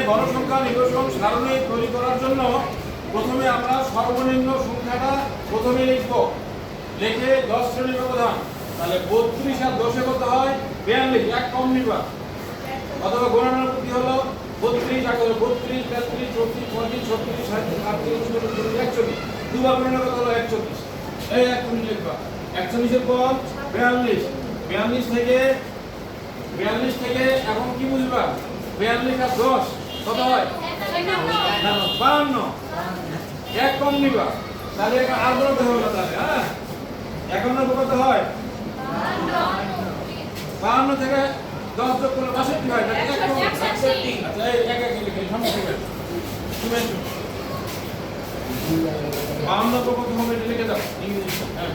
গণসংখ্যা নিরসন সারণী তৈরি করার জন্য প্রথমে আমরা সর্বনিম্ন সংখ্যাটা প্রথমে লিখব, লিখে 10 শ্রেণী ব্যবধান, তাহলে 32 আর 10 কত হয় 42, এক কম নিবা অথবা গণনার বুদ্ধি হলো 32 আর 32 33 34 35 36 37 38 39 দুবার গণনা কত হলো 41, এই 41 লিখবা। 41 এর পর 42, 42 থেকে এখন কি বুঝবা 42 আর 10 কত হয় 52, এক কম নিবা, তাহলে আর বলতে হবে না, তাহলে হ্যাঁ 51 কত হয় 52 থেকে 10 যোগ করলে 62 হয়, তাহলে এক কম 61। আচ্ছা এই এক এক লিখে সমস্যা নেই, তুমি 52 কত হবে এটা লিখে দাও ইংরেজিতে। হ্যাঁ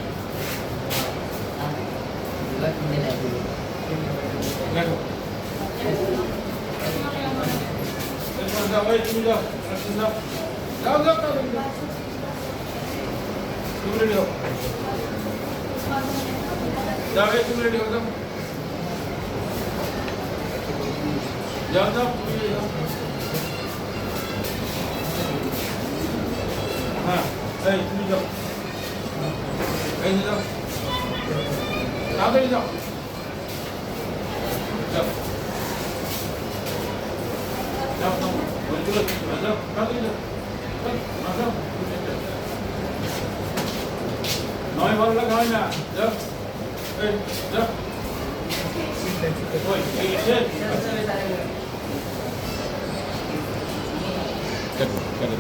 লেখো, এরপর যাও, এই তুমি যাও, যাও যাও যাও তুমি রেডি হও, যাও এই তুমি রেডি হও, যাও যাও যাও তুমি যাও। হ্যাঁ এই তুমি যাও, এই যাও তাড়াতাড়ি যাও, যাও যাও যাও বলছিল যাও তাড়াতাড়ি যাও, যাও নয় ভালো লাগা হয় না, যাও এই যাও ওই এই শেষ